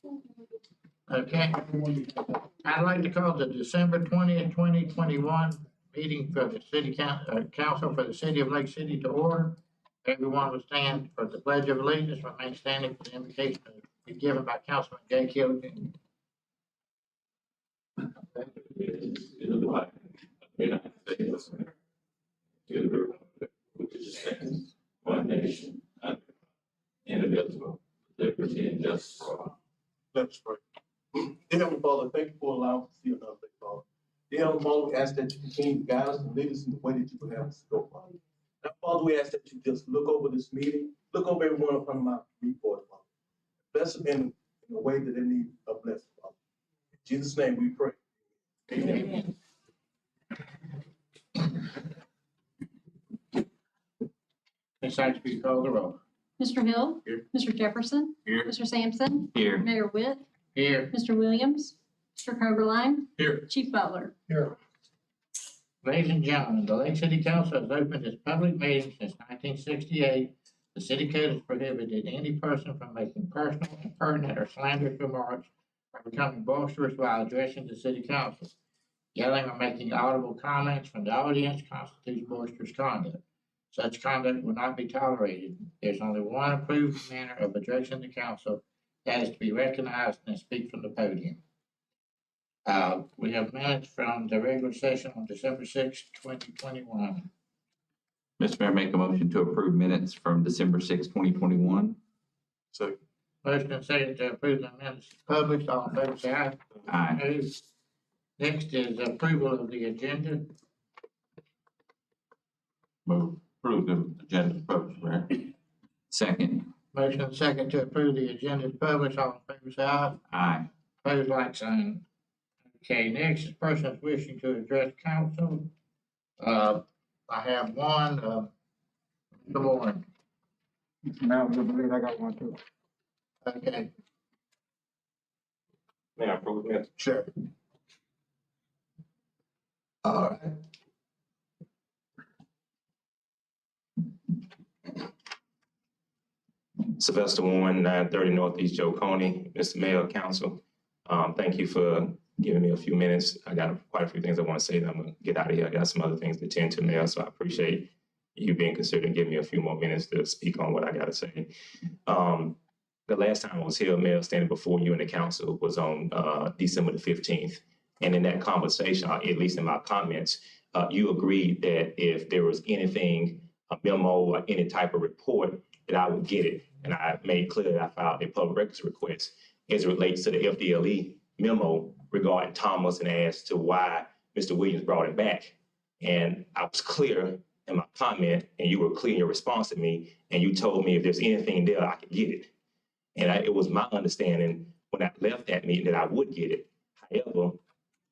Okay. I'd like to call the December 20th, 2021 meeting for the council for the city of Lake City to order. Everyone will stand for the pledge of allegiance, remain standing for the invocation to be given by Councilman Gay Killigan. One nation, indivisible, liberty and justice for all. Let us pray. Dear Heavenly Father, thank you for allowing us to see another day, Father. Dear Heavenly Father, we ask that you continue to guide us and lead us in the way that you would have us to go, Father. Now, Father, we ask that you just look over this meeting, look over everyone upon my report, Father. Bless them in the way that they need a blessing, Father. In Jesus' name we pray. Amen. Ms. Sykes, please call the roll. Mr. Hill. Here. Mr. Jefferson. Here. Mr. Sampson. Here. Mayor Witt. Here. Mr. Williams. Mr. Coberline. Here. Chief Butler. Here. Ladies and gentlemen, the Lake City Council has opened its public meeting since 1968. The city code has prohibited any person from making personal, impertinent, or slanderous remarks or becoming boisterous while addressing the city council. Yelling or making audible comments from the audience constitutes boisterous conduct. Such conduct will not be tolerated. There's only one approved manner of addressing the council, that is to be recognized and speak from the podium. We have minutes from the regular session on December 6, 2021. Mr. Mayor, make a motion to approve minutes from December 6, 2021. So, Motion and second to approve the minutes published. All in favor, say aye. Aye. Opposed? Next is approval of the agenda. Move approve the agenda published, Mayor. Second. Motion and second to approve the agenda published. All in favor, say aye. Aye. Opposed, like sign. Okay, next is persons wishing to address council. I have one, Mr. Warren. Now, I got one too. Okay, may I approve minutes? sure. All right. Sylvester Warren, 930 Northeast Joe Coney, Mr. Mayor, Council. Thank you for giving me a few minutes. I got quite a few things I want to say that I'm going to get out of here. I got some other things to attend to, Mayor, so I appreciate you being considerate and giving me a few more minutes to speak on what I got to say. The last time I was here, Mayor, standing before you and the council was on December the 15th. And in that conversation, at least in my comments, you agreed that if there was anything, a memo or any type of report, that I would get it. And I made clear that I filed a public records request as it relates to the FDLE memo regarding Thomas and as to why Mr. Williams brought it back. And I was clear in my comment, and you were clear in your response to me, and you told me if there's anything there, I could get it. And it was my understanding when I left that meeting that I would get it. However,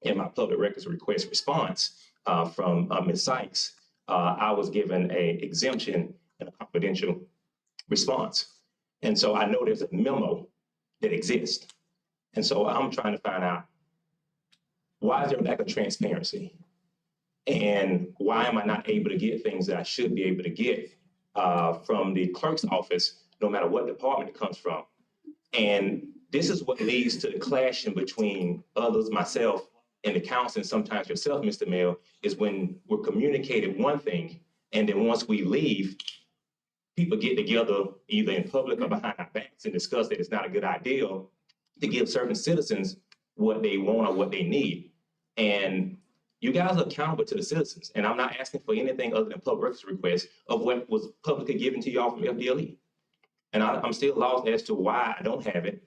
in my public records request response from Ms. Sykes, I was given an exemption and a confidential response. And so I know there's a memo that exists. And so I'm trying to find out, why is there a lack of transparency? And why am I not able to get things that I should be able to get from the clerk's office, no matter what department it comes from? And this is what leads to the clashing between others, myself, and the council, and sometimes yourself, Mr. Mayor, is when we're communicating one thing, and then once we leave, people get together either in public or behind our backs and discuss that it's not a good idea to give certain citizens what they want or what they need. And you guys are accountable to the citizens. And I'm not asking for anything other than public records requests of what was publicly given to y'all from FDLE. And I'm still lost as to why I don't have it.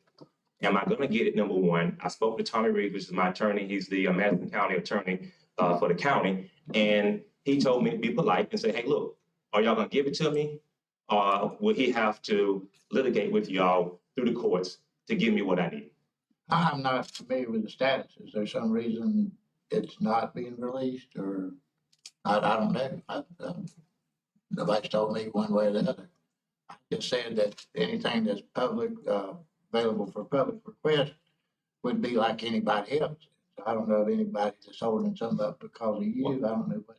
Am I gonna get it, number one? I spoke to Tommy Reeves, which is my attorney. He's the Madison County attorney for the county. And he told me to be polite and say, hey, look, are y'all gonna give it to me? Or will he have to litigate with y'all through the courts to give me what I need? I'm not familiar with the status. Is there some reason it's not being released, or I don't know. Nobody's told me one way or the other. I just said that anything that's public, available for public request would be like anybody else. So I don't know if anybody that's holding something up because of you. I don't know what.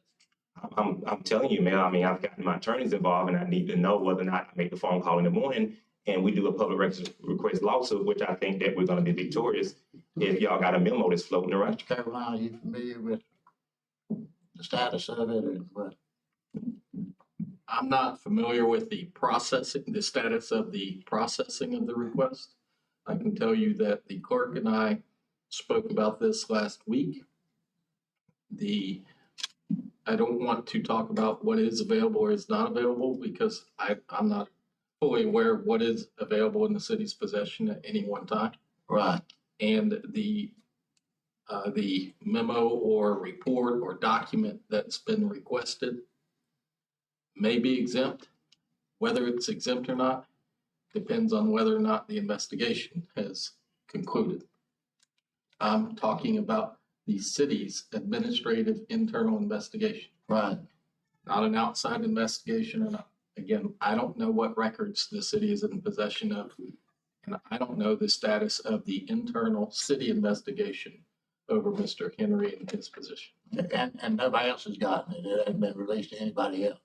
I'm telling you, Mayor, I mean, I've gotten my attorneys involved and I need to know whether or not I make the phone call in the morning and we do a public records request lawsuit, which I think that we're gonna be victorious if y'all got a memo that's floating around. Mr. Carolina, you familiar with the status of it and what? I'm not familiar with the status of the processing of the request. I can tell you that the clerk and I spoke about this last week. I don't want to talk about what is available or is not available because I'm not fully aware of what is available in the city's possession at any one time. Right. And the memo or report or document that's been requested may be exempt. Whether it's exempt or not depends on whether or not the investigation has concluded. I'm talking about the city's administrative internal investigation, Right. not an outside investigation or not. Again, I don't know what records the city is in possession of, and I don't know the status of the internal city investigation over Mr. Henry and his position. And nobody else has gotten it. It hasn't been released to anybody else.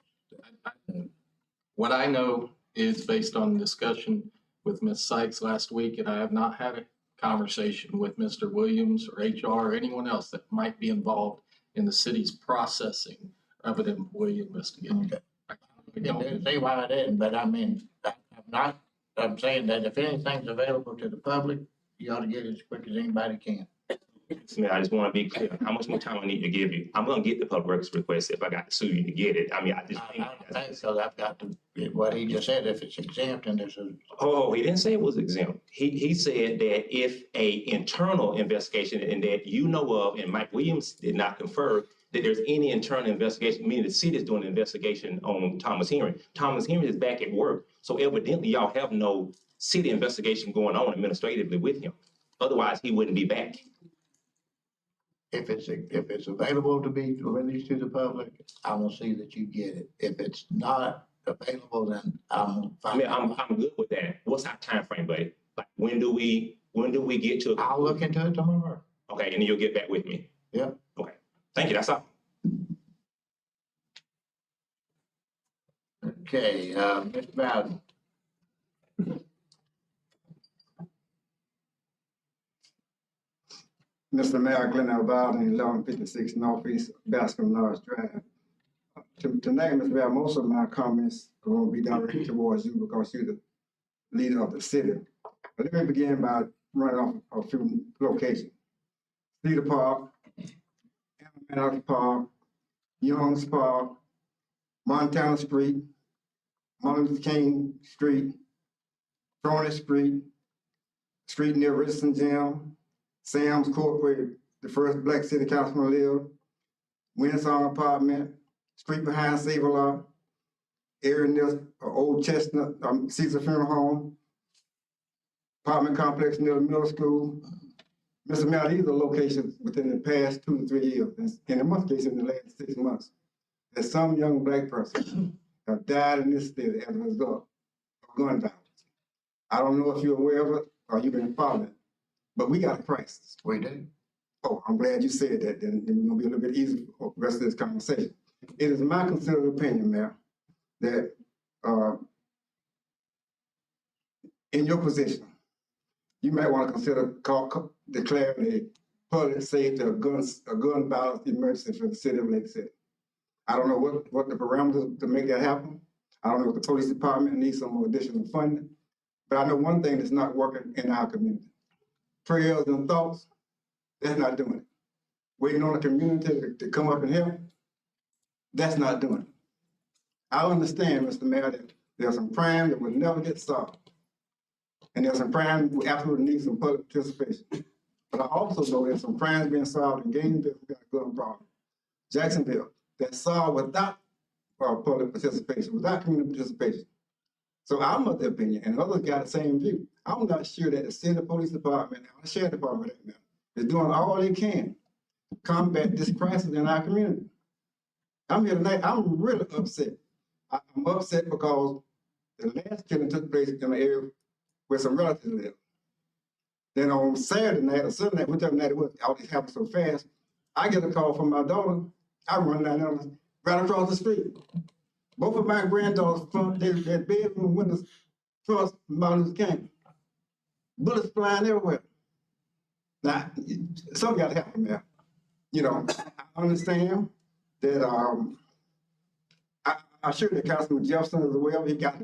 What I know is based on discussion with Ms. Sykes last week, and I have not had a conversation with Mr. Williams or HR or anyone else that might be involved in the city's processing of an employee investigation. Okay. I I don't- didn't see why I didn't, but I mean, I'm saying that if anything's available to the public, you ought to get it as quick as anybody can. Smith, I just want to be clear, how much more time I need to give you? I'm gonna get the public records request if I got to sue you to get it. I mean, I just I think. don't think, because I've got to, what he just said, if it's exempt and there's a, Oh, he didn't say it was exempt. He said that if a internal investigation and that you know of, and Mike Williams did not confer, that there's any internal investigation, meaning the city is doing an investigation on Thomas Henry. Thomas Henry is back at work. So evidently y'all have no city investigation going on administratively with him. Otherwise, he wouldn't be back. if it's available to be released to the public, I will see that you get it. If it's not available, then I'm I fine. mean, I'm good with that. What's our time frame, buddy? Like, when do we get to? I'll look into it tomorrow. Okay, and then you'll get back with me. Yeah. Okay, thank you, that's all. Okay, Mr. Bowden. Mr. Mayor, Glenn L. Bowden, 1156 Northeast Bascom Norris Drive. Tonight, Mr. Mayor, most of my comments are going to be directed towards you because you're the leader of the city. But let me begin by running off a few locations. Cedar Park, Animal Park, Young's Park, Montana Street, Martin Luther King Street, Furnace Street, street near Richardson Gym, Sam's Court where the first black city councilman lived, Windsong Apartment, street behind Save-A-Lot, area near Old Chestnut, Caesar Funeral Home, apartment complex near the middle school. Mr. Mayor, these are locations within the past 2 to 3 years, and in most cases in the last 6 months, that some young black person have died in this city as a result of gun violence. I don't know if you're aware of it or you've been following it, but we got a crisis. We do. Oh, I'm glad you said that. Then it's gonna be a little bit easier for the rest of this conversation. It is my considered opinion, Mayor, that in your position, you might want to consider declaring a public safety or gun violence emergency for the city of Lake City. I don't know what the parameters to make that happen. I don't know if the police department needs some more additional funding, but I know one thing that's not working in our community. Prayers and thoughts, that's not doing it. Waiting on the community to come up and help, that's not doing it. I understand, Mr. Mayor, that there's some crime that will never get solved. And there's some crime we absolutely need some public participation. But I also know there's some crimes being solved in Gainesville, we got a gun problem. Jacksonville, that's solved without public participation, without community participation. So I'm of the opinion, and others got the same view. I'm not sure that the city police department, and the sheriff department, is doing all they can to combat this crisis in our community. I'm here tonight, I'm really upset. I'm upset because the last killing took place in an area where some relatives live. Then on Saturday night or Sunday night, whichever night it was, all this happened so fast, I get a call from my daughter. I run down there right across the street. Both of my granddaughters, their bedroom windows trust Martin Luther King. Bullets flying everywhere. Now, something got to happen there. You know, I understand that, I sure that Councilman Jefferson is aware, he got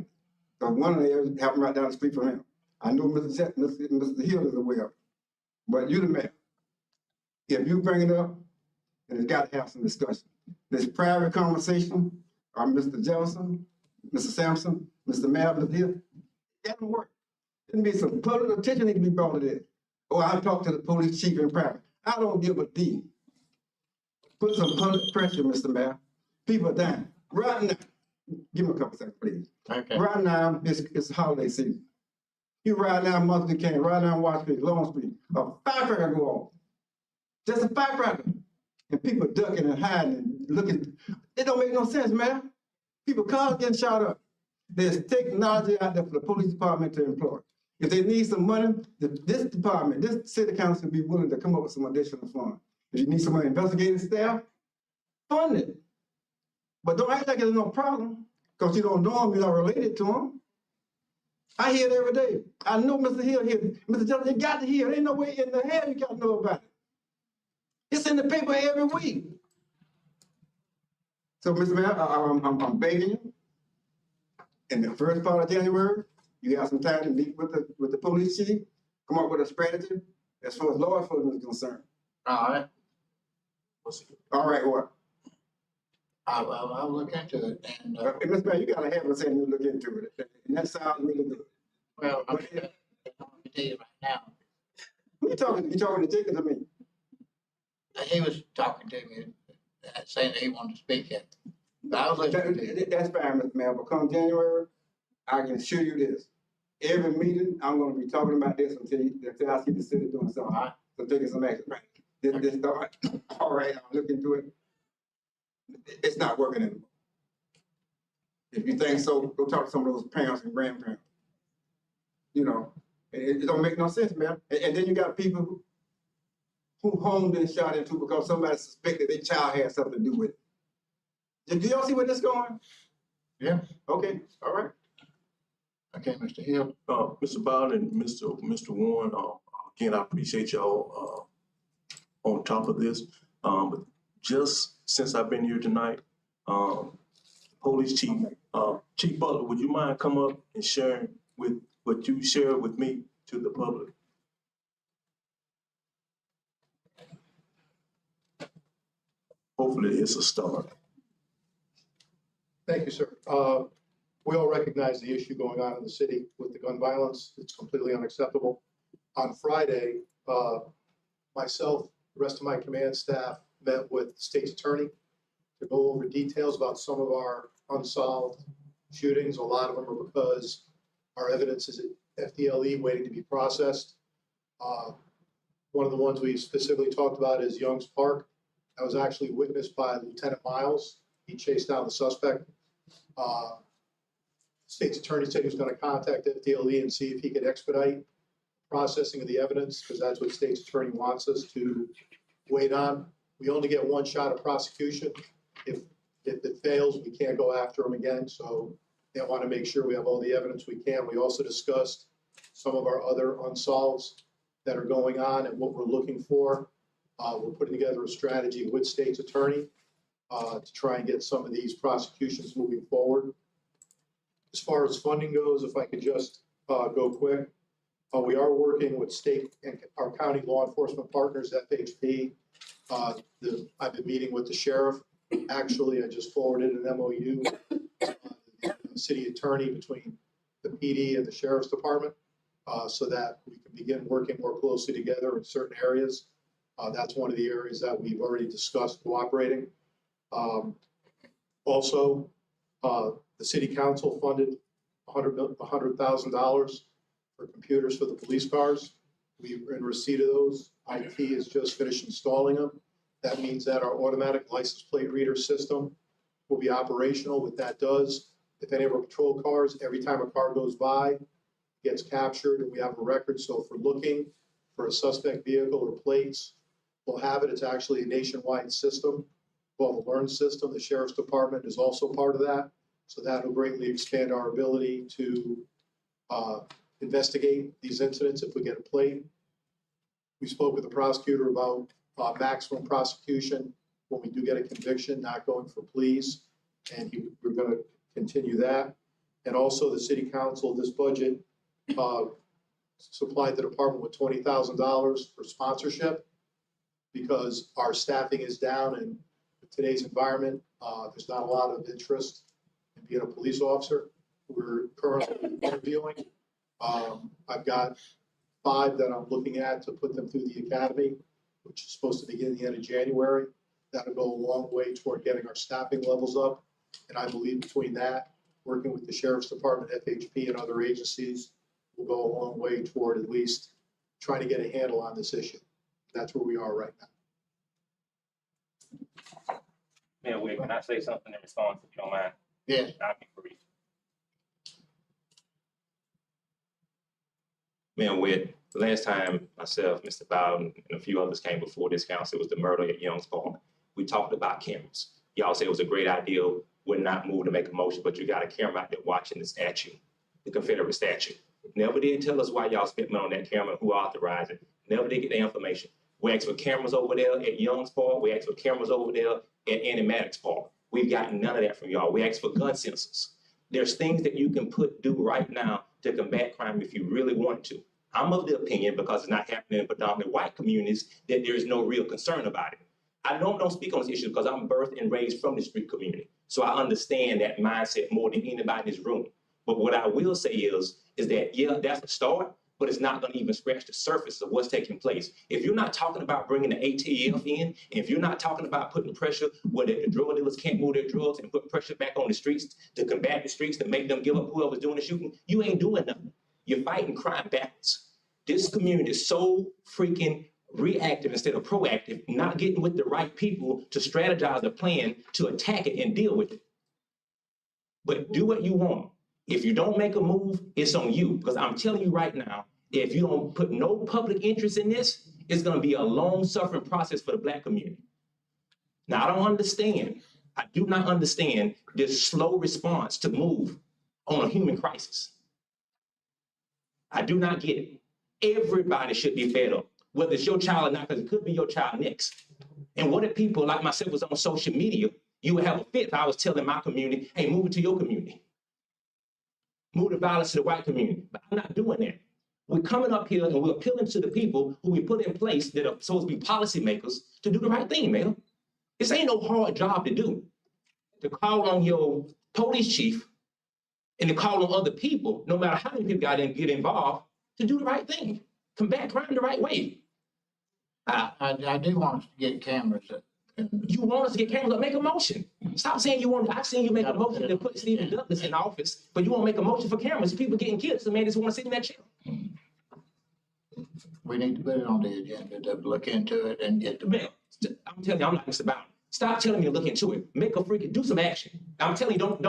one of the areas happened right down the street from him. I know Mr. Hill is aware, but you the mayor. If you bring it up, then it's got to have some discussion. This private conversation, Mr. Jefferson, Mr. Sampson, Mr. Mayor, Mr. Hill, that don't work. There needs some public attention need to be brought to this. Or I talk to the police chief in private. I don't give a D. Put some public pressure, Mr. Mayor. People are dying. Right now, give me a couple seconds, please. Okay. Right now, it's holiday season. You ride down Mustard King, ride down Watt Street, Long Street, a firecracker go off. Just a firecracker. And people ducking and hiding and looking. It don't make no sense, man. People cars getting shot up. There's technology out there for the police department to employ. If they need some money, this department, this city council be willing to come up with some additional funds. If you need some investigating staff, fund it. But don't act like there's no problem, because you don't know them, you're not related to them. I hear it every day. I know Mr. Hill here. Mr. Johnson, you got to hear it. Ain't no way in the hell you got to know about it. It's in the paper every week. So, Mr. Mayor, I'm begging you. In the first part of January, you have some time to meet with the police chief, come up with a strategy as far as law enforcement is concerned. All right. All right, what? I'll look into it and, Mr. Mayor, you gotta have us saying you look into it, and that sounds really good. well, I'm gonna tell you right now. Who you talking to Jacob or me? He was talking to me, saying that he wanted to speak at. But I was listening to you. That's fine, Mr. Mayor, but come January, I can assure you this. Every meeting, I'm gonna be talking about this until I see the city doing something. All right. So taking some action, right? This start, all right, I'll look into it. It's not working anymore. If you think so, go talk to some of those parents and grandparents. You know, it don't make no sense, man. And then you got people who home been shot into because somebody suspected their child had something to do with it. Do y'all see where this going? Yeah. Okay, all right. Okay, Mr. Hill. Mr. Bowden and Mr. Warren, again, I appreciate y'all, on top of this. But just since I've been here tonight, Police Chief, Chief Butler, would you mind come up and sharing with what you shared with me to the public? Hopefully it's a start. Thank you, sir. We all recognize the issue going on in the city with the gun violence. It's completely unacceptable. On Friday, myself, the rest of my command staff met with the state's attorney to go over details about some of our unsolved shootings. A lot of them are because our evidence is at FDLE waiting to be processed. One of the ones we specifically talked about is Young's Park. That was actually witnessed by Lieutenant Miles. He chased down the suspect. State's attorney said he was going to contact FDLE and see if he could expedite processing of the evidence, because that's what state's attorney wants us to wait on. We only get one shot of prosecution. If it fails, we can't go after them again. So they want to make sure we have all the evidence we can. We also discussed some of our other unsolveds that are going on and what we're looking for. We're putting together a strategy with state's attorney to try and get some of these prosecutions moving forward. As far as funding goes, if I could just go quick, we are working with state and our county law enforcement partners, FHP. I've been meeting with the sheriff. Actually, I just forwarded an MOU to the city attorney between the PD and the sheriff's department so that we can begin working more closely together in certain areas. That's one of the areas that we've already discussed cooperating. Also, the city council funded $100,000 for computers for the police cars. We're in receipt of those. IT has just finished installing them. That means that our automatic license plate reader system will be operational. What that does, if any of our patrol cars, every time a car goes by, gets captured and we have a record. So if we're looking for a suspect vehicle or plates, we'll have it. It's actually a nationwide system called the LEARN system. The sheriff's department is also part of that. So that will greatly expand our ability to investigate these incidents if we get a plate. We spoke with the prosecutor about maximum prosecution when we do get a conviction, not going for pleas. And we're going to continue that. And also the city council, this budget supplied the department with $20,000 for sponsorship because our staffing is down and in today's environment, there's not a lot of interest in being a police officer. We're currently interviewing. I've got 5 that I'm looking at to put them through the academy, which is supposed to begin the end of January. That'll go a long way toward getting our staffing levels up. And I believe between that, working with the Sheriff's Department, FHP, and other agencies, will go a long way toward at least trying to get a handle on this issue. That's where we are right now. Mayor Witt, can I say something in response, if you don't mind? Yes. I'll be brief. Mayor Witt, last time myself, Mr. Bowden, and a few others came before this council, it was the murder at Young's Park. We talked about cameras. Y'all said it was a great idea. We're not moved to make a motion, but you got a camera out there watching the statue, the Confederate statue. Never did tell us why y'all spent money on that camera, who authorized it. Never did get the information. We asked for cameras over there at Young's Park. We asked for cameras over there at Annie Maddox Park. We've gotten none of that from y'all. We asked for gun sensors. There's things that you can do right now to combat crime if you really want to. I'm of the opinion, because it's not happening in predominantly white communities, that there is no real concern about it. I don't speak on this issue because I'm birthed and raised from the street community. So I understand that mindset more than anybody in this room. But what I will say is that, yeah, that's a start, but it's not going to even scratch the surface of what's taking place. If you're not talking about bringing the ATF in, and if you're not talking about putting pressure where the drug dealers can't move their drugs and put pressure back on the streets to combat the streets, to make them give up whoever's doing the shooting, you ain't doing nothing. You're fighting crime backwards. This community is so freaking reactive instead of proactive, not getting with the right people to strategize a plan to attack it and deal with it. But do what you want. If you don't make a move, it's on you. Because I'm telling you right now, if you don't put no public interest in this, it's going to be a long suffering process for the Black community. Now, I do not understand this slow response to move on a human crisis. I do not get it. Everybody should be fed up, whether it's your child or not, because it could be your child next. And what if people like myself was on social media, you would have a fit if I was telling my community, hey, move it to your community. Move the violence to the white community. But I'm not doing that. We're coming up here and we're appealing to the people who we put in place that are supposed to be policymakers to do the right thing, man. This ain't no hard job to do. To call on your police chief and to call on other people, no matter how many people get involved, to do the right thing. Combat crime the right way. I do want us to get cameras. You want us to get cameras up, make a motion. Stop saying you want, I've seen you make a motion to put Stephen Douglas in office, but you won't make a motion for cameras. People getting killed, so man just want to sit in that chair. We need to put it on the agenda to look into it and get the Man, I'm telling you, I'm not just about it. Stop telling me to look into it. Do some action. I'm telling you, don't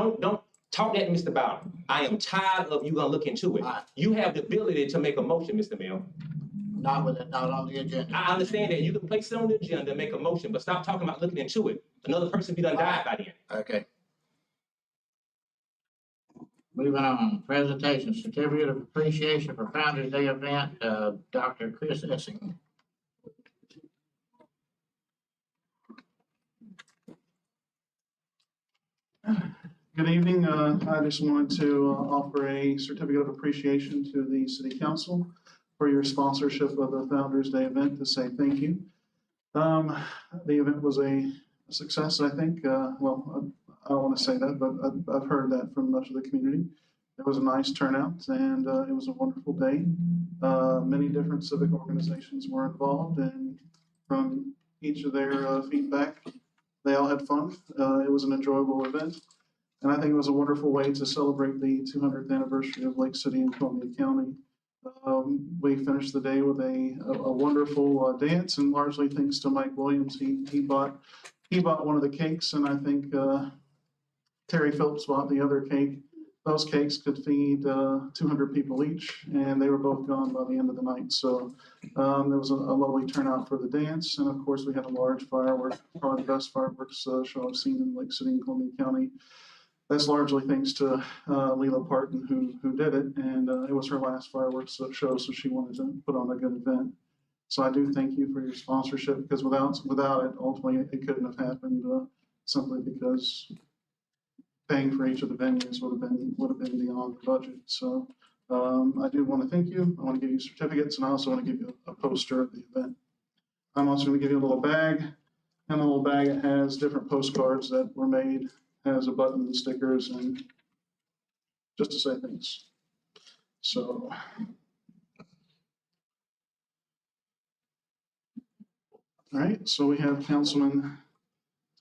talk that to Mr. Bowden. I am tired of you gonna look into it. You have the ability to make a motion, Mr. Mayor. Not on the agenda. I understand that. You can place it on the agenda and make a motion, but stop talking about looking into it. Another person be done died by then. Okay. Moving on, presentation, certificate of appreciation for Founder's Day event, Dr. Chris Essing. Good evening. I just wanted to offer a certificate of appreciation to the City Council for your sponsorship of the Founder's Day event, to say thank you. The event was a success, I think. Well, I don't want to say that, but I've heard that from much of the community. It was a nice turnout, and it was a wonderful day. Many different civic organizations were involved, and from each of their feedback, they all had fun. It was an enjoyable event. And I think it was a wonderful way to celebrate the 200th anniversary of Lake City and Columbia County. We finished the day with a wonderful dance, and largely thanks to Mike Williams. He bought one of the cakes, and I think Terry Phillips bought the other cake. Those cakes could feed 200 people each, and they were both gone by the end of the night. So there was a lovely turnout for the dance, and of course we had a large firework, probably the best fireworks show I've seen in Lake City and Columbia County. that's largely thanks to Leela Parton who did it, and it was her last fireworks show, so she wanted to put on a good event. So I do thank you for your sponsorship, because without it, ultimately, it couldn't have happened, simply because paying for each of the venues would have been beyond the budget. So I do want to thank you. I want to give you certificates, and I also want to give you a poster of the event. I'm also going to give you a little bag, and the little bag, it has different postcards that were made, has a button and stickers, and just to say thanks. So. All right, so we have Councilman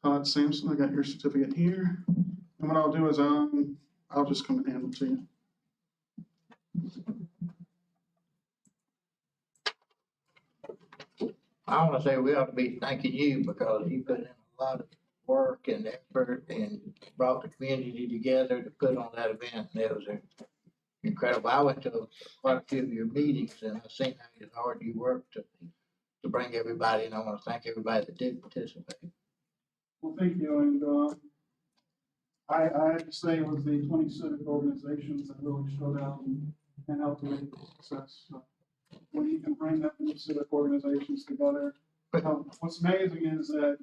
Todd Sampson. I got your certificate here. And what I'll do is I'll just come and hand it to you. I want to say we ought to be thanking you because you put in a lot of work and effort and brought the community together to put on that event. And it was incredible. I went to quite a few of your meetings and I've seen how hard you worked to bring everybody, and I want to thank everybody that did participate. Well, thank you. And I have to say it was the 20 civic organizations that really stood out and helped to make it a success. So when you can bring that many civic organizations together, what's amazing is that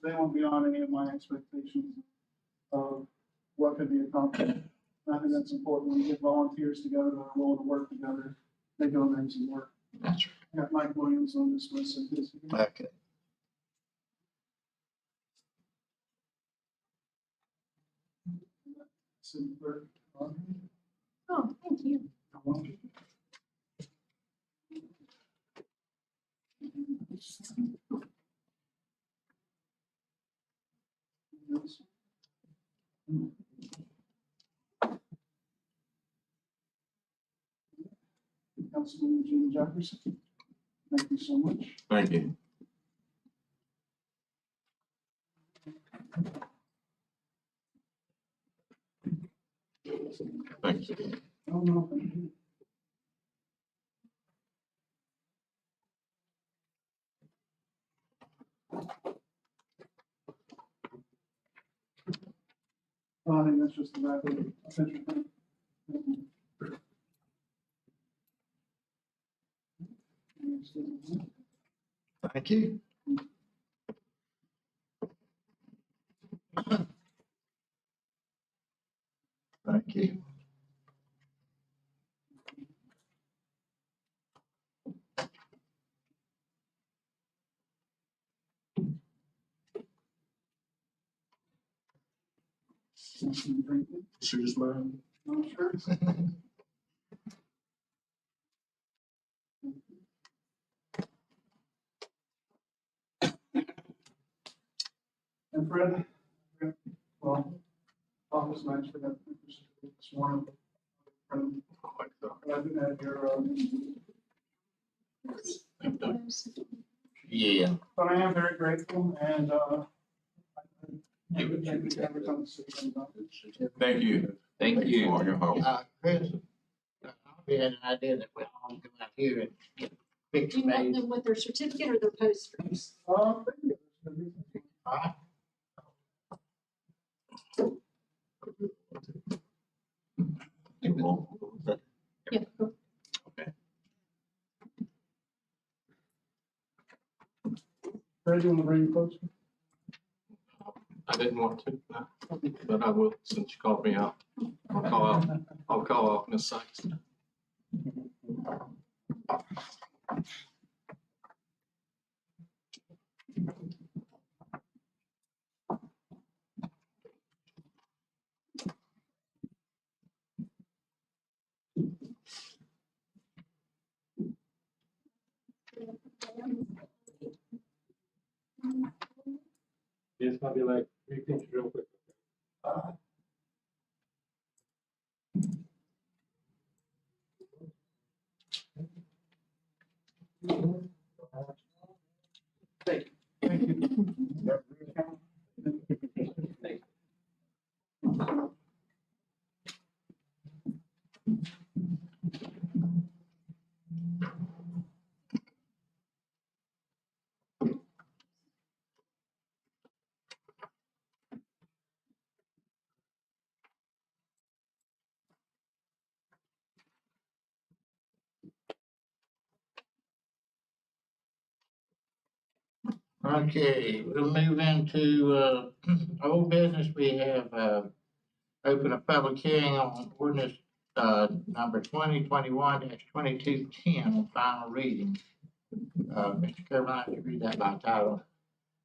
they went beyond any of my expectations of what could be accomplished. And I think that's important when you get volunteers together that are willing to work together. They do amazing work. That's right. I got Mike Williams on this list. Okay. City clerk. Oh, thank you. Councilman Eugene Jefferson. Thank you so much. Thank you. Thank you. Oh, no, thank you. Oh, I think that's just the rapid attention. Thank you. Thank you. Shoot his mind. Oh, sure. And Fred, well, office match for that this morning. I didn't have your, Yeah. but I am very grateful and, thank you for everything. Thank you. Thank you for your help. Chris, we had an idea that we'll all come out here and get Do pictures you want made. them with their certificate or their posters? All right. Yeah. Fred, you want to bring your poster? I didn't want to, no, but I will since you called me out. I'll call out Ms. Sykes. It's probably like 3 pictures real quick. Thank you. Okay, we'll move into, old business. We have, open a public hearing on ordinance, number 2021-2210 on final reading. Mr. Carolina, if you read that by title.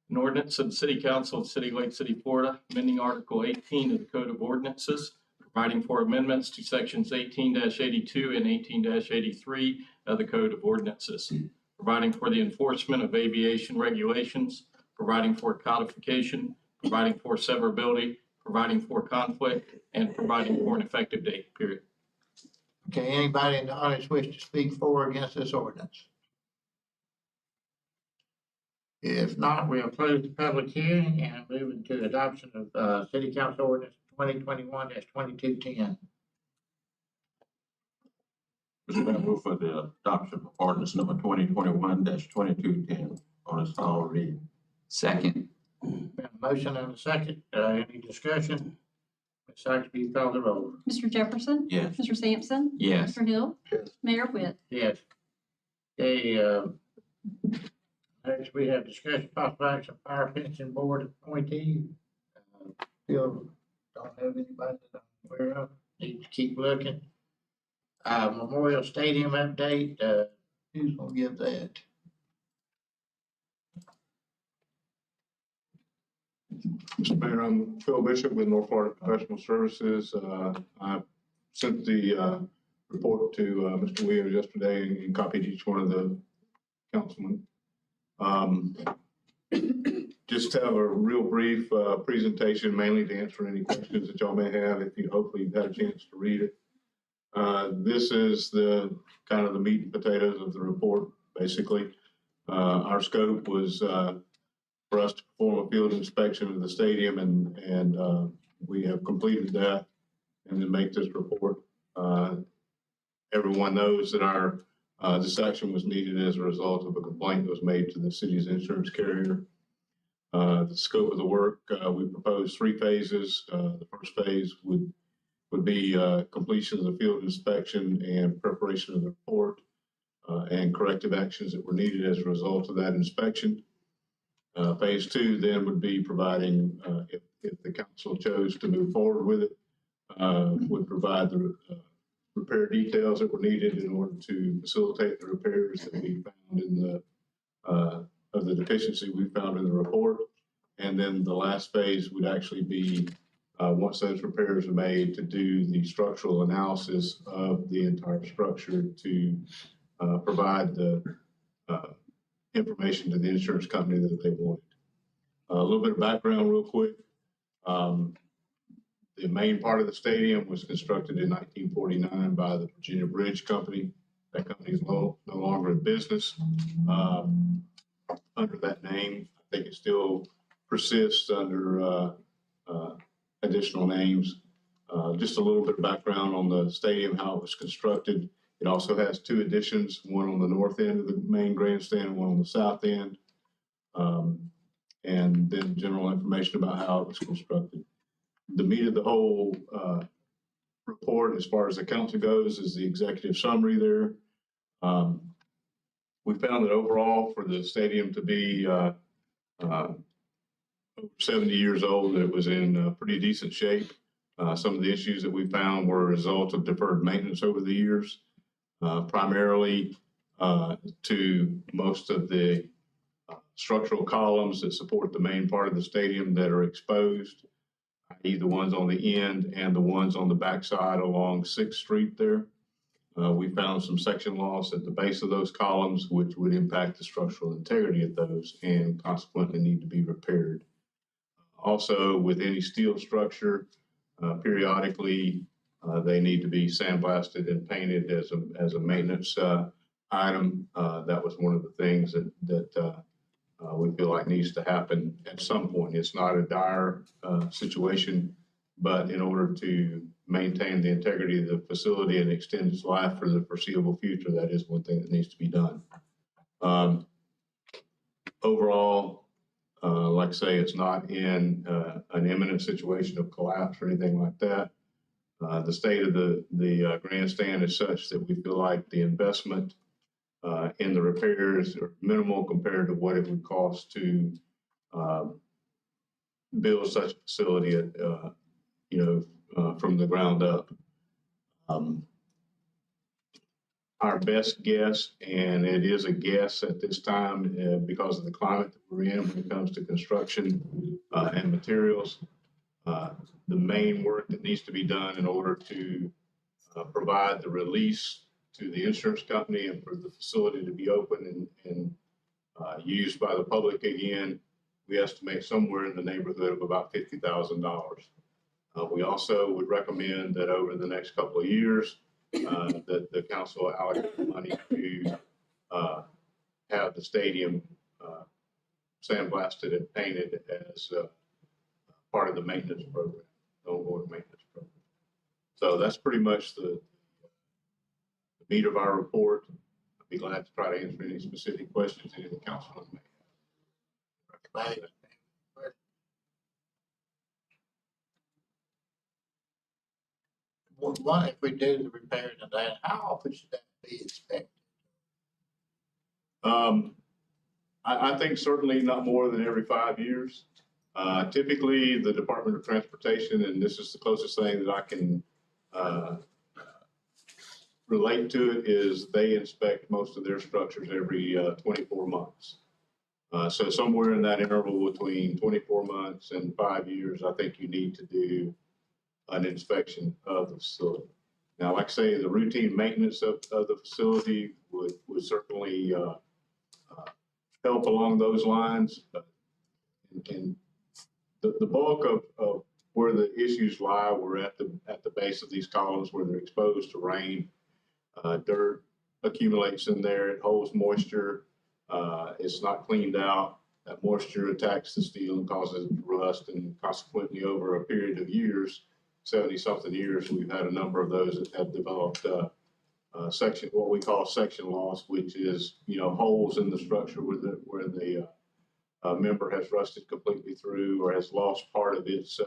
An ordinance of the City Council of the City of Lake City, Florida, amending Article 18 of the Code of Ordinances, providing for amendments to sections 18-82 and 18-83 of the Code of Ordinances, providing for the enforcement of aviation regulations, providing for codification, providing for severability, providing for conflict, and providing for an effective date, period. Okay, anybody in the audience wish to speak for or against this ordinance? If not, we'll close the public hearing and move into adoption of, City Council Ordinance 2021-2210. Mr. Mayor, move for the adoption of ordinance number 2021-2210 on its final reading. Second. We have a motion and a second. Any discussion? Ms. Sykes, will you call the roll? Mr. Jefferson? Yes. Mr. Sampson? Yes. Mr. Hill? Yes. Mayor Whit? Yes. Okay, next we have discussion possible action fire pension board appointee. Still don't have anybody that I'm aware of. Need to keep looking. Memorial Stadium update, who's gonna give that? Mr. Mayor, I'm Phil Bishop with North Florida Professional Services. I sent the report to Mr. Williams yesterday and copied each one of the councilmen. Just have a real brief presentation, mainly to answer any questions that y'all may have, if you hopefully you've had a chance to read it. This is the kind of the meat and potatoes of the report, basically. Our scope was for us to perform a field inspection of the stadium, and we have completed that and then make this report. Everyone knows that this action was needed as a result of a complaint that was made to the city's insurance carrier. The scope of the work, we proposed 3 phases. The first phase would be completion of the field inspection and preparation of the report and corrective actions that were needed as a result of that inspection. Phase 2 then would be providing, if the council chose to move forward with it, would provide the repair details that were needed in order to facilitate the repairs that we found in the of the deficiency we found in the report. And then the last phase would actually be once those repairs are made, to do the structural analysis of the entire structure to provide the information to the insurance company that they wanted. A little bit of background real quick. The main part of the stadium was constructed in 1949 by the Virginia Bridge Company. That company is no longer in business under that name. I think it still persists under additional names. Just a little bit of background on the stadium, how it was constructed. It also has 2 additions, one on the north end of the main grandstand, one on the south end. And then general information about how it was constructed. The meat of the whole report, as far as the council goes, is the executive summary there. We found that overall for the stadium to be over 70 years old, it was in pretty decent shape. Some of the issues that we found were a result of deferred maintenance over the years, primarily to most of the structural columns that support the main part of the stadium that are exposed, i.e. the ones on the end and the ones on the backside along 6th Street there. We found some section loss at the base of those columns, which would impact the structural integrity of those and consequently need to be repaired. Also, with any steel structure, periodically they need to be sandblasted and painted as a maintenance item. That was one of the things that we feel like needs to happen at some point. It's not a dire situation, but in order to maintain the integrity of the facility and extend its life for the foreseeable future, that is one thing that needs to be done. Overall, like I say, it's not in an imminent situation of collapse or anything like that. The state of the grandstand is such that we feel like the investment and the repairs are minimal compared to what it would cost to build such a facility, from the ground up. Our best guess, and it is a guess at this time because of the climate that we're in when it comes to construction and materials, the main work that needs to be done in order to provide the release to the insurance company and for the facility to be open and used by the public again, we estimate somewhere in the neighborhood of about $50,000. We also would recommend that over the next couple of years, that the council allocate money to have the stadium sandblasted and painted as part of the maintenance program, the ongoing maintenance program. So that's pretty much the meat of our report. I'd be glad to try to answer any specific questions any of the councilmen may have. One, if we do the repairs and that, how often should that be inspected? I think certainly not more than every 5 years. Typically, the Department of Transportation, and this is the closest thing that I can relate to it, is they inspect most of their structures every 24 months. So somewhere in that interval between 24 months and 5 years, I think you need to do an inspection of the facility. Now, like I say, the routine maintenance of the facility would certainly help along those lines. And the bulk of where the issues lie were at the base of these columns where they're exposed to rain. Dirt accumulates in there, it holds moisture, it's not cleaned out. That moisture attacks the steel and causes it to rust, and consequently over a period of years, 70-something years, we've had a number of those that have developed what we call section loss, which is, holes in the structure where the member has rusted completely through or has lost part of its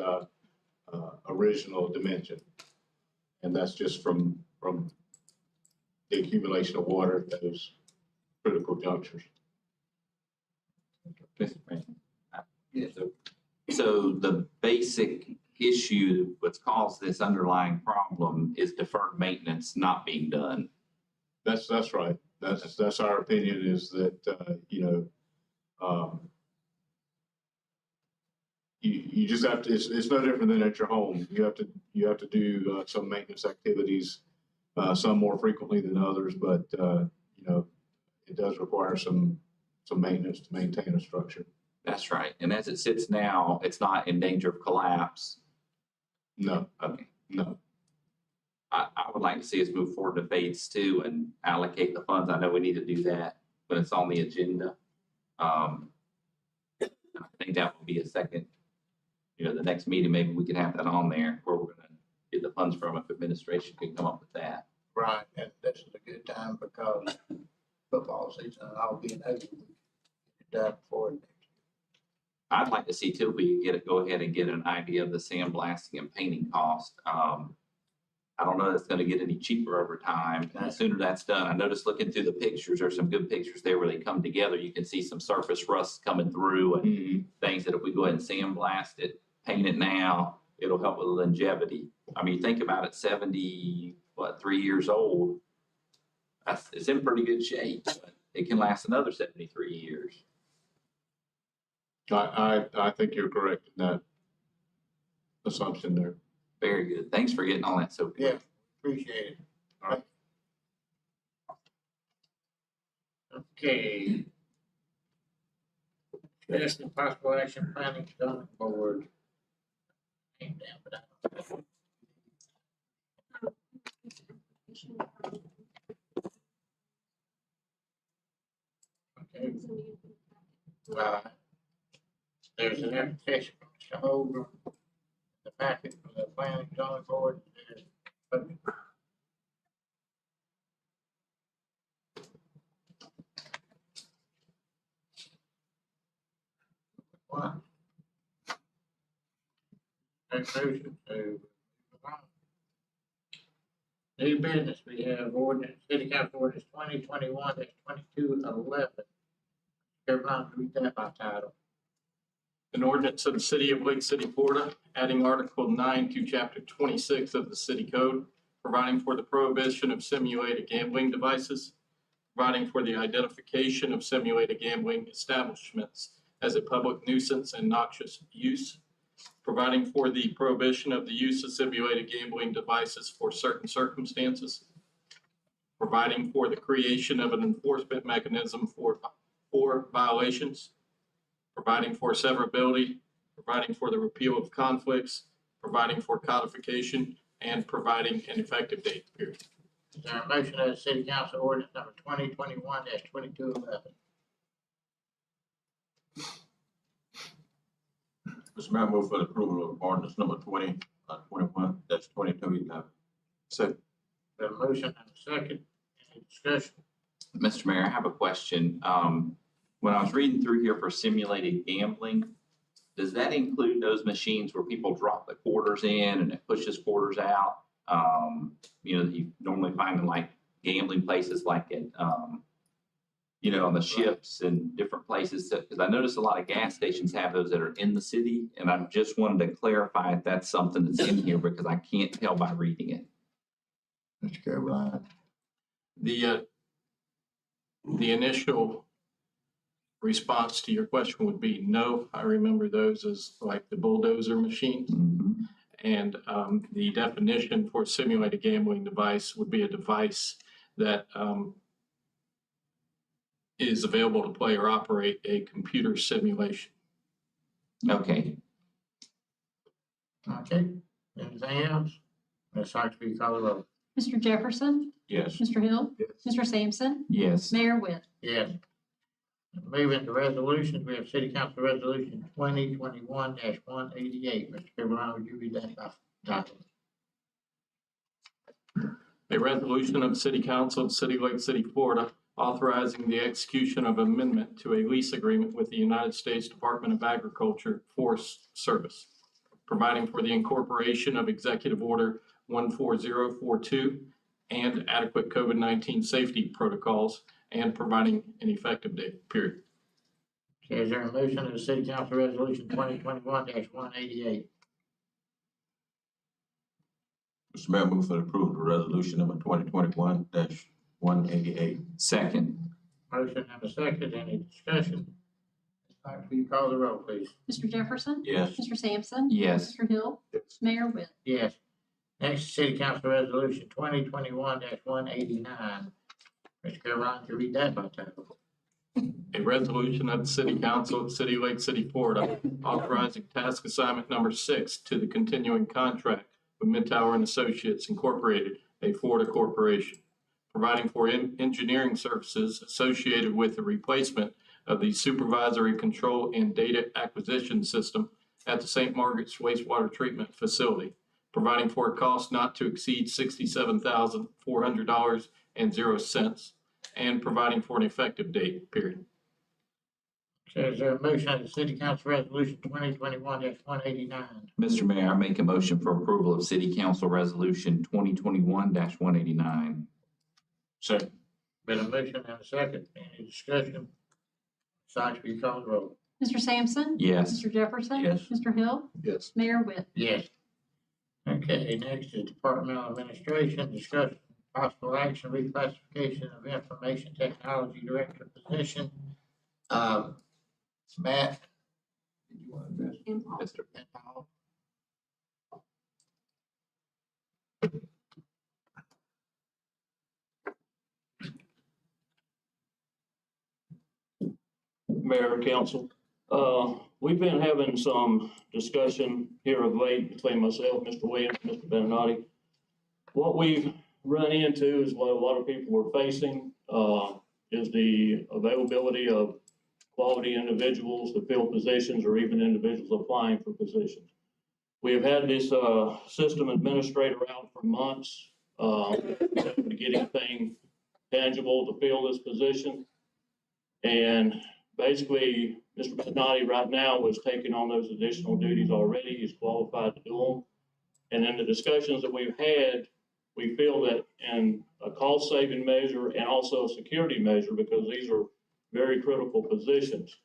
original dimension. And that's just from the accumulation of water at those critical junctures. Mr. President. So the basic issue, what's caused this underlying problem is deferred maintenance not being done. That's right. That's our opinion, is that, you just have to, it's no different than at your home. You have to do some maintenance activities, some more frequently than others, but, it does require some maintenance to maintain a structure. That's right. And as it sits now, it's not in danger of collapse. No. Okay. No. I would like to see us move forward to phase 2 and allocate the funds. I know we need to do that when it's on the agenda. I think that will be a second, the next meeting, maybe we can have that on there where we're going to get the funds from if administration can come up with that. Right, and this is a good time because football season and all being over, we can get it done before next year. I'd like to see too, we go ahead and get an idea of the sandblasting and painting cost. I don't know if it's going to get any cheaper over time. And the sooner that's done, I noticed looking through the pictures, there's some good pictures there where they come together. You can see some surface rust coming through and things that if we go ahead and sandblast it, paint it now, it'll help with longevity. I mean, think about it, 3 years old. It's in pretty good shape, but it can last another 73 years. I think you're correct in that assumption there. Very good. Thanks for getting all that so good. Yeah, appreciate it. All right. Okay. Discussion and possible action planning zoning board. Came down, but I don't know. Okay. There's an application from Mr. Holder, the packet for the planning zoning board. One. Resolution to New business, we have ordinance, city council ordinance 2021-2211. Everyone read that by title. An ordinance of the city of Lake City, Florida, adding Article 9 to Chapter 26 of the city code, providing for the prohibition of simulated gambling devices, providing for the identification of simulated gambling establishments as a public nuisance and noxious use, providing for the prohibition of the use of simulated gambling devices for certain circumstances, providing for the creation of an enforcement mechanism for violations, providing for severability, providing for the repeal of conflicts, providing for codification, and providing an effective date period. Is there a motion that the city council ordinance number 2021-2211? Mr. Mayor, I move for the approval of ordinance number 2021-2211. Second. The motion and a second, any discussion? Mr. Mayor, I have a question. When I was reading through here for simulated gambling, does that include those machines where people drop the quarters in and it pushes quarters out? That you normally find in like gambling places like at, on the ships and different places. Because I noticed a lot of gas stations have those that are in the city. And I just wanted to clarify if that's something that's in here because I can't tell by reading it. Mr. Caroline. The initial response to your question would be no. I remember those as like the bulldozer machines. Mm-hmm. And the definition for simulated gambling device would be a device that is available to play or operate a computer simulation. Okay. Okay, anything else? Ms. Hawks, will you call the roll? Mr. Jefferson, Yes. Mr. Hill, Yes. Mr. Sampson, Yes. Mayor Webb. Yes. Moving to resolutions, we have city council resolution 2021-188. Mr. Caroline, would you read that by title? A resolution of the City Council of the City of Lake City, Florida, authorizing the execution of amendment to a lease agreement with the United States Department of Agriculture Forest Service, providing for the incorporation of Executive Order 14042 and adequate COVID-19 safety protocols, and providing an effective date, period. Okay, is there a motion of the city council resolution 2021-188? Mr. Mayor, I move for the approval of resolution number 2021-188. Second. Motion and a second, any discussion? Ms. Hawks, will you call the roll, please? Mr. Jefferson, Yes. Mr. Sampson, Yes. Mr. Hill, Yes. Mayor Webb. Yes. Next, city council resolution 2021-189. Mr. Caroline, can you read that by title? A resolution of the City Council of the City of Lake City, Florida, authorizing task assignment number 6 to the continuing contract with Midtower and Associates Incorporated, a Florida corporation, providing for engineering services associated with the replacement of the supervisory control and data acquisition system at the St. Margaret's wastewater treatment facility, providing for a cost not to exceed $67,400.00, and providing for an effective date, period. Okay, is there a motion of the city council resolution 2021-189? Mr. Mayor, I make a motion for approval of City Council Resolution 2021-189. Second. Been a motion and a second, any discussion? Ms. Hawks, will you call the roll? Mr. Sampson, Yes. Mr. Jefferson, Yes. Mr. Hill, Yes. Mayor Webb. Yes. Okay, next is departmental administration, discussion possible action, reclassification of information technology director position. Matt, did you want to address Mr. that, Paul? Mayor and Council. We've been having some discussion here of late between myself, Mr. Williams, Mr. Beninotti. What we've run into is what a lot of people are facing, is the availability of quality individuals to fill positions or even individuals applying for positions. We have had this system administrator out for months to get anything tangible to fill this position. And basically, Mr. Beninotti right now is taking on those additional duties already. He's qualified to do them. And in the discussions that we've had, we feel that in a cost-saving measure and also a security measure, because these are very critical positions,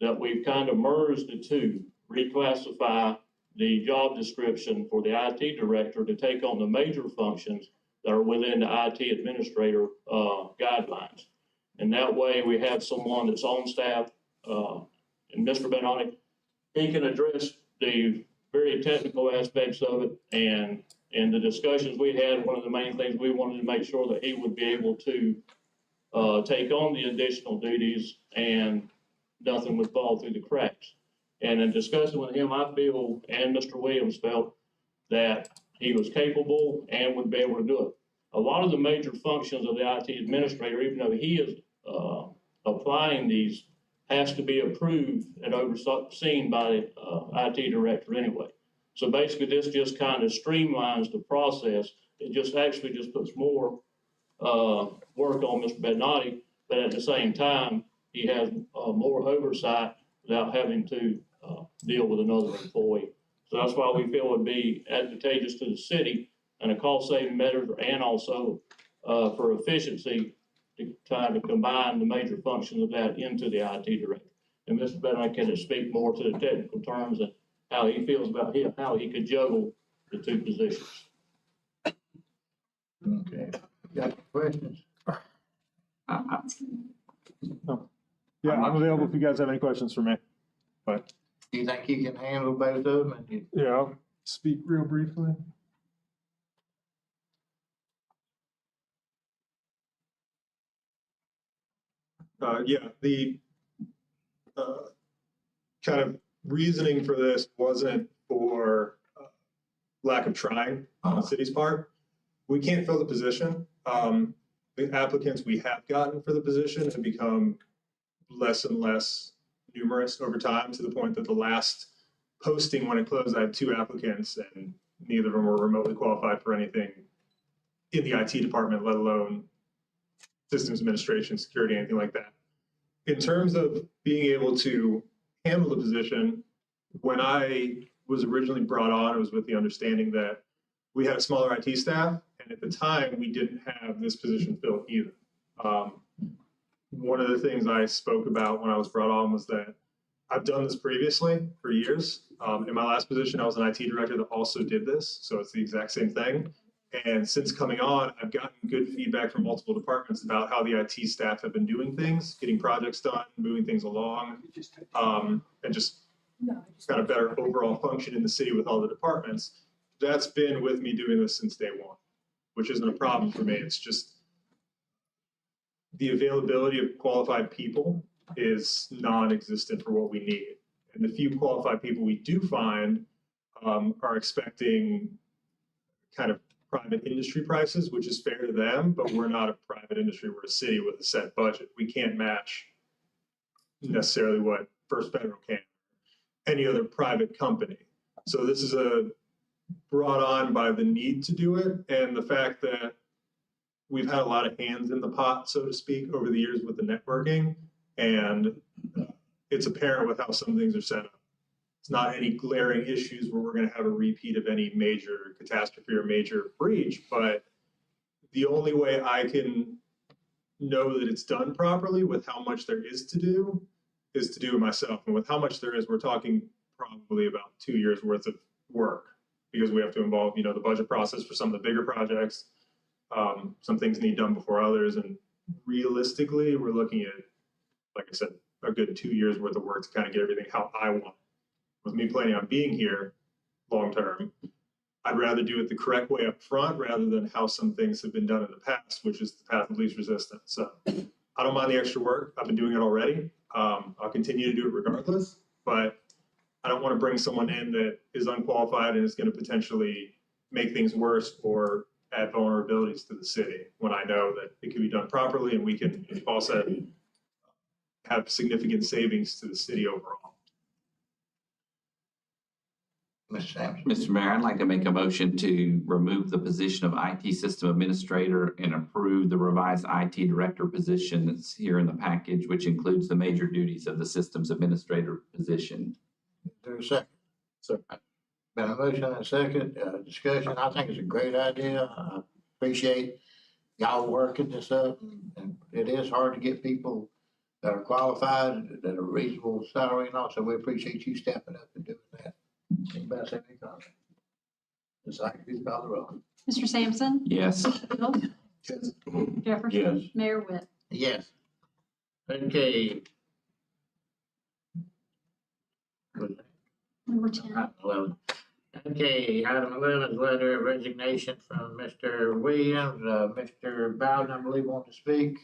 that we've kind of merged the two, reclassify the job description for the IT director to take on the major functions that are within the IT administrator guidelines. And that way we have someone that's on staff, and Mr. Benoni, he can address the very technical aspects of it. And in the discussions we had, one of the main things we wanted to make sure that he would be able to take on the additional duties and nothing would fall through the cracks. And in discussing with him, I feel, and Mr. Williams felt, that he was capable and would be able to do it. A lot of the major functions of the IT administrator, even though he is applying these, has to be approved and overseen by the IT director anyway. So basically, this just kind of streamlines the process. It just actually just puts more work on Mr. Bednati, but at the same time, he has more oversight without having to deal with another employee. So that's why we feel it would be advantageous to the city and a cost-saving measure, and also for efficiency to try to combine the major functions of that into the IT director. And Mr. Bednati can speak more to the technical terms and how he feels about how he could juggle the two positions. Okay, got questions? Yeah, I'm available if you guys have any questions for me. But Do you think you can handle both of them? And yeah, I'll speak real briefly. Yeah, the kind of reasoning for this wasn't for lack of trying on the city's part. We can't fill the position. The applicants we have gotten for the position have become less and less numerous over time, to the point that the last posting, when it closed, I had 2 applicants and neither of them were remotely qualified for anything in the IT department, let alone systems administration, security, anything like that. In terms of being able to handle the position, when I was originally brought on, it was with the understanding that we had a smaller IT staff, and at the time, we didn't have this position filled either. One of the things I spoke about when I was brought on was that I've done this previously for years. In my last position, I was an IT director that also did this, so it's the exact same thing. And since coming on, I've gotten good feedback from multiple departments about how the IT staff have been doing things, getting projects done, moving things along, and just got a better overall function in the city with all the departments. That's been with me doing this since day one, which isn't a problem for me. It's just the availability of qualified people is non-existent for what we need. And the few qualified people we do find are expecting kind of private industry prices, which is fair to them, but we're not a private industry, we're a city with a set budget. We can't match necessarily what First Federal can, any other private company. So this is brought on by the need to do it, and the fact that we've had a lot of hands in the pot, so to speak, over the years with the networking, and it's apparent with how some things are set up. It's not any glaring issues where we're going to have a repeat of any major catastrophe or major breach, but the only way I can know that it's done properly with how much there is to do it myself. And with how much there is, we're talking probably about 2 years worth of work, because we have to involve, the budget process for some of the bigger projects. Some things need done before others. And realistically, we're looking at, like I said, a good 2 years worth of work to kind of get everything how I want. With me planning on being here long term, I'd rather do it the correct way up front rather than how some things have been done in the past, which is the path of least resistance. So I don't mind the extra work. I've been doing it already. I'll continue to do it regardless, but I don't want to bring someone in that is unqualified and is going to potentially make things worse or add vulnerabilities to the city, when I know that it can be done properly and we can, as Paul said, have significant savings to the city overall. Mr. Sampson? Mr. Mayor, I'd like to make a motion to remove the position of IT System Administrator and approve the revised IT Director position that's here in the package, which includes the major duties of the Systems Administrator position. Is there a second? So Been a motion and a second, discussion. I think it's a great idea. appreciate y'all working this up. And it is hard to get people that are qualified, that are reasonable salary and all, so we appreciate you stepping up and doing that. Anybody else have any comment? Ms. Ike, please call the roll. Mr. Sampson? Yes. Hill? Jefferson? Yes. Mayor Witt? Yes. Okay. Number 10. Item 11. Okay, item 11 is letter of resignation from Mr. Williams. Mr. Bowden, I believe, want to speak.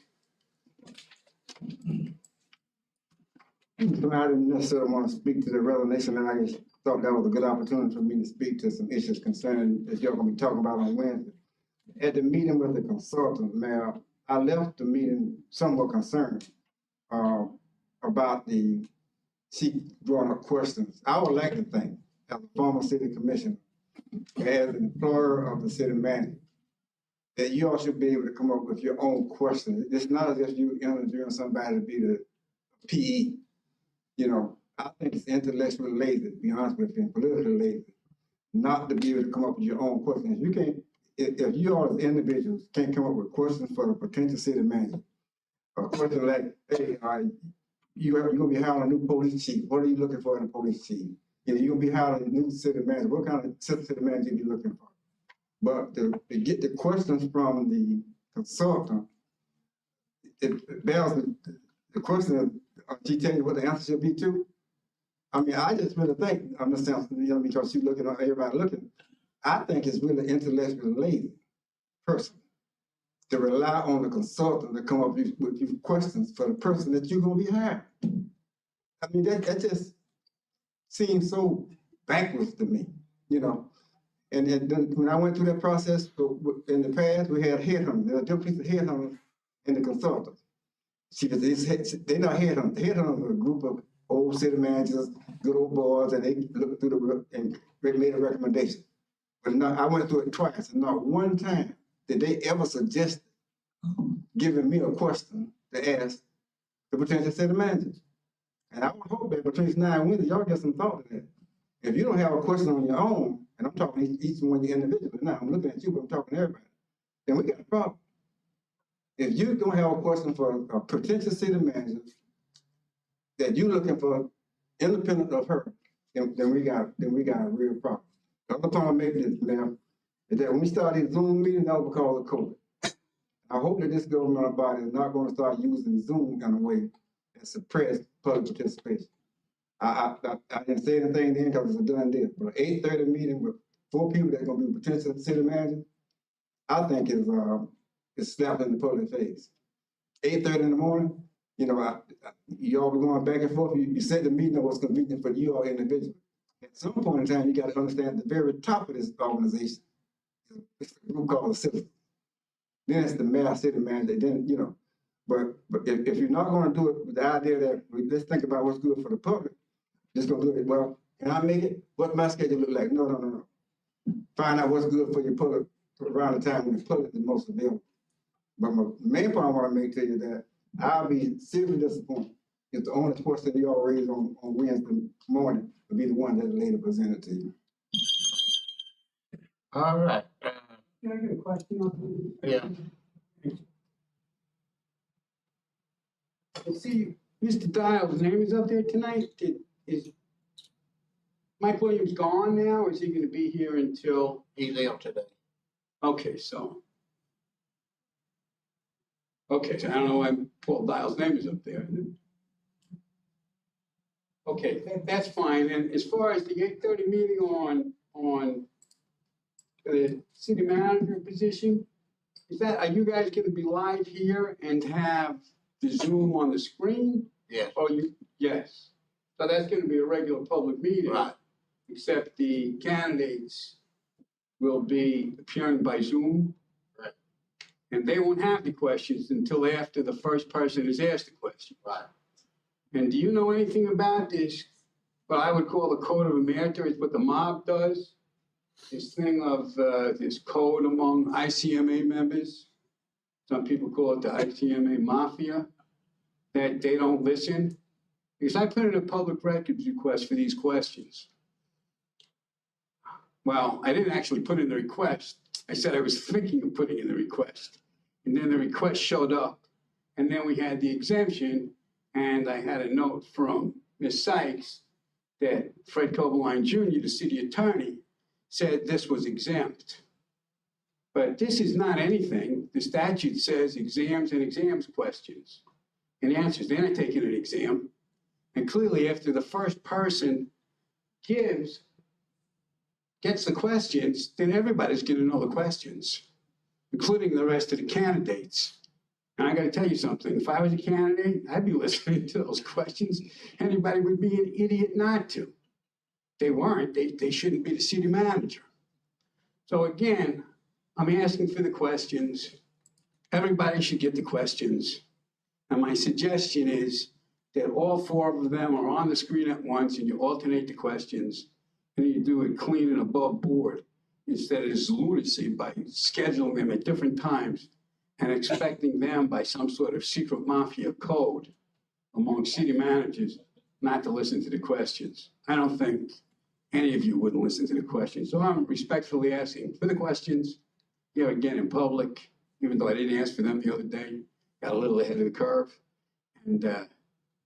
I didn't necessarily want to speak to the resignation, and I just thought that was a good opportunity for me to speak to some issues concerning that you're gonna be talking about on Wednesday. At the meeting with the consultant, Mayor, I left the meeting somewhat concerned about she brought up questions. I would like to think, as a former city commissioner, as an employer of the city manager, that you all should be able to come up with your own questions. It's not as if you interviewing somebody to be the PE. You know, I think it's intellectually lazy, to be honest with you, and politically lazy, not to be able to come up with your own questions. You can't, if you all as individuals can't come up with questions for the potential city manager, a question like, hey, you're gonna be hiring a new police chief. What are you looking for in a police chief? You know, you're gonna be hiring a new city manager. What kind of city manager are you looking for? But to get the questions from the consultant, it bears the question of, she tell you what the answer should be to? I mean, I just really think, I'm just saying, you know, because she's looking at everybody looking, I think it's really intellectually lazy person to rely on the consultant to come up with you questions for the person that you're gonna be hiring. I mean, that just seems so backwards to me, you know. And then when I went through that process in the past, we had headhunters. There were different pieces of headhunters in the consultant. They're not headhunters. The headhunters are a group of old city managers, good old boys, and they looked through and made a recommendation. But I went through it twice, and not one time did they ever suggest giving me a question to ask the potential city manager. And I would hope that between now and Wednesday, y'all get some thought to that. If you don't have a question on your own, and I'm talking each one individually now, I'm looking at you, but I'm talking to everybody, then we got a problem. If you don't have a question for a potential city manager that you're looking for independent of her, then we got a real problem. The other point I make this now is that when we started these Zoom meetings, that was because of COVID. I hope that this governmental body is not going to start using Zoom in a way that suppress public participation. I didn't say anything then because it's a done deal. But an 8:30 meeting with 4 people that are going to be potential city managers, I think is slapping in the public face. 8:30 in the morning, you know, you all be going back and forth. You set the meeting of what's convenient for you all individually. At some point in time, you got to understand at the very top of this organization, it's a group called the citizens. Then it's the mayor, city manager, then, you know. But if you're not going to do it with the idea that let's think about what's good for the public, just going to do it, well, can I make it? What my schedule look like? No. Find out what's good for your public around the time when the public is most available. But my main point I want to make to you that I'll be seriously disappointed if the only question you all raise on Wednesday morning will be the one that later presented to you. All right. Can I get a question on that? Yeah. I see Mr. Dial's name is up there tonight. Is Mike Williams gone now, or is he gonna be here until? He's ill today. Okay, so I don't know why Paul Dial's name is up there. Okay, that's fine. And as far as the 8:30 meeting on the city manager position, are you guys gonna be live here and have the Zoom on the screen? Yes. Yes. So that's gonna be a regular public meeting. Right. Except the candidates will be appearing by Zoom. Right. And they won't have the questions until after the first person has asked the question. Right. And do you know anything about this, what I would call the code of omerta, is what the mob does? This thing of this code among ICMA members. Some people call it the ICMA mafia, that they don't listen. Because I put in a public records request for these questions. Well, I didn't actually put in the request. I said I was thinking of putting in the request. And then the request showed up. And then we had the exemption. And I had a note from Ms. Sykes that Fred Coberline Jr., the city attorney, said this was exempt. But this is not anything. The statute says exams and exams questions and answers. They're not taking an exam. And clearly, after the first person gets the questions, then everybody's going to know the questions, including the rest of the candidates. And I got to tell you something. If I was a candidate, I'd be listening to those questions. Anybody would be an idiot not to. They weren't. They shouldn't be the city manager. So again, I'm asking for the questions. Everybody should get the questions. And my suggestion is that all 4 of them are on the screen at once and you alternate the questions and you do it clean and above board instead of this lunacy by scheduling them at different times and expecting them by some sort of secret mafia code among city managers not to listen to the questions. I don't think any of you wouldn't listen to the questions. So I'm respectfully asking for the questions. You know, again, in public, even though I didn't ask for them the other day, got a little ahead of the curve. And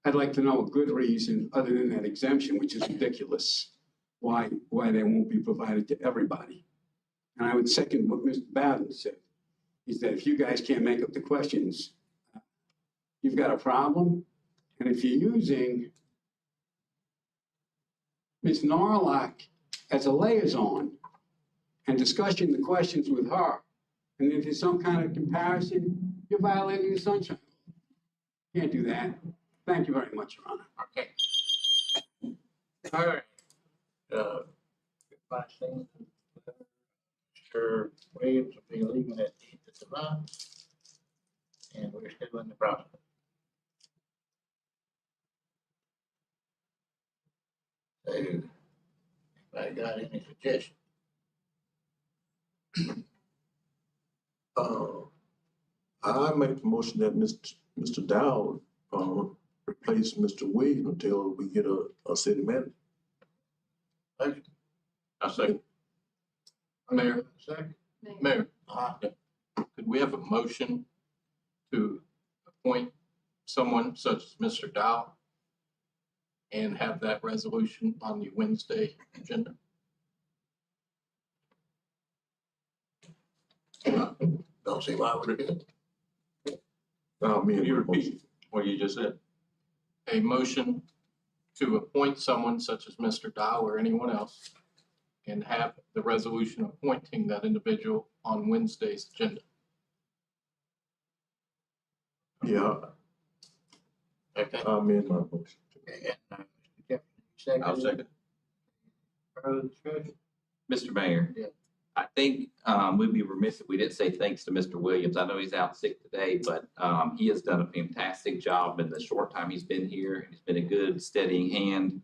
I'd like to know a good reason, other than that exemption, which is ridiculous, why they won't be provided to everybody. And I would second what Mr. Bowden said, is that if you guys can't make up the questions, you've got a problem. And if you're using Ms. Norlock as a liaison and discussing the questions with her, and then there's some kind of comparison, you're violating the sunshine. Can't do that. Thank you very much, Your Honor. Okay. All right. Goodbye, Stan. Mr. Williams will be leaving at the end of the month, and we're still in the process. So, anybody got any suggestions? I make the motion that Mr. Dowd, replace Mr. Williams until we get a city manager. Motion, I say, Mayor, second. Mayor, Uh-huh. could we have a motion to appoint someone such as Mr. Dow and have that resolution on the Wednesday agenda? Don't see why we did. can you repeat what you just said? A motion to appoint someone such as Mr. Dow or anyone else and have the resolution appointing that individual on Wednesday's agenda. Yeah, Okay. I'm in my motion. Okay, and, Mr. Jefferson, second. I'll second. Further discussion? Mr. Mayor. Yeah. I think we'd be remiss if we didn't say thanks to Mr. Williams. I know he's out sick today, but he has done a fantastic job in the short time he's been here. He's been a good, steadying hand.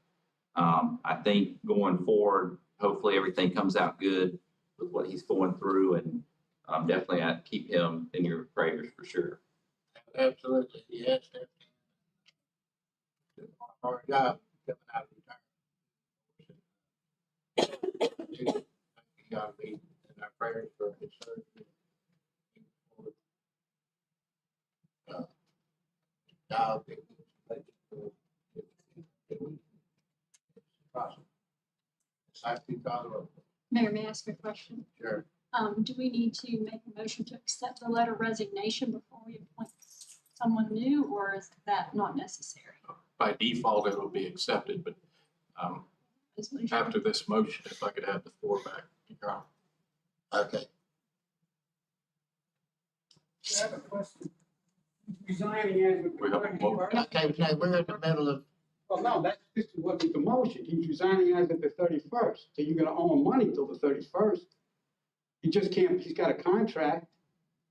I think going forward, hopefully everything comes out good with what he's going through, and definitely I'd keep him in your prayers for sure. Absolutely, yes. Hard job coming out of retirement. He ought to be in our prayers for his surgery. Job. Possible. Safety call. Mayor, may I ask a question? Sure. Do we need to make a motion to accept the letter of resignation before we appoint someone new, or is that not necessary? By default, it will be accepted, but after this motion, if I could have the floor back. Your Honor. Okay. I have a question. Resigning as of We have a motion. Okay, so we're in the middle of, Well, no, this is what was the motion. He's resigning as of the 31st. So you're gonna owe him money till the 31st. He just can't, he's got a contract.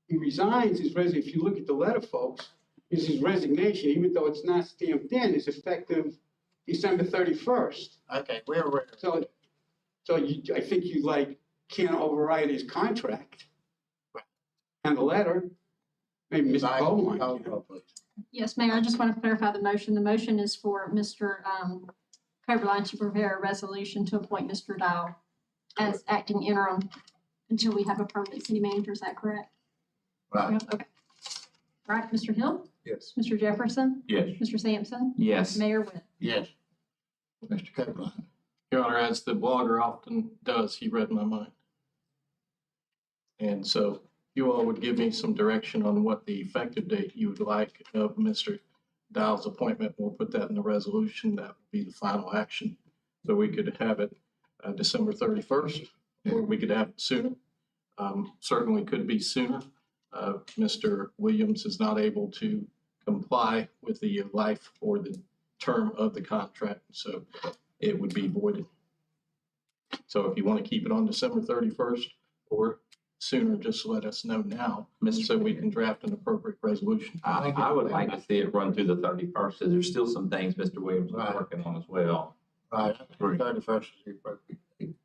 He resigns his if you look at the letter, folks, is his resignation, even though it's not stamped in, is effective December 31st. okay, we're. So I think you can't override his contract. And the letter, maybe Mr. Coleman. Please. Yes, Mayor, I just want to clarify the motion. The motion is for Mr. Coberline to prepare a resolution to appoint Mr. Dow as acting interim until we have a permanent city manager, is that correct? Right. Yep, okay. All right, Mr. Hill, Yes. Mr. Jefferson, Yes. Mr. Sampson, Yes. Mayor Webb. Yes. Mr. Copeland. Your Honor, as the blogger often does, he read my mind. And so you all would give me some direction on what the effective date you would like of Mr. Dial's appointment. We'll put that in the resolution. That would be the final action. So we could have it December 31st, or we could have it sooner. Certainly could be sooner. Mr. Williams is not able to comply with the life or the term of the contract, so it would be voided. So if you want to keep it on December 31st or sooner, just let us know now, so we can draft an appropriate resolution. I would like to see it run through the 31st, because there's still some things Mr. Williams is Right. working on as well. Right, 31st is the appropriate date.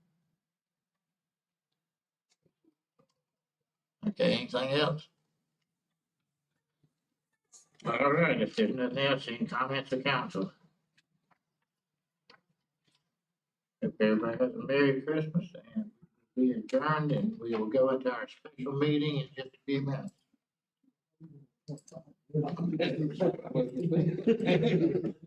Okay, anything else? All right, if there's nothing else, any comments of council? If everybody has a Merry Christmas, and we adjourned, and we will go into our special meeting in just a few minutes.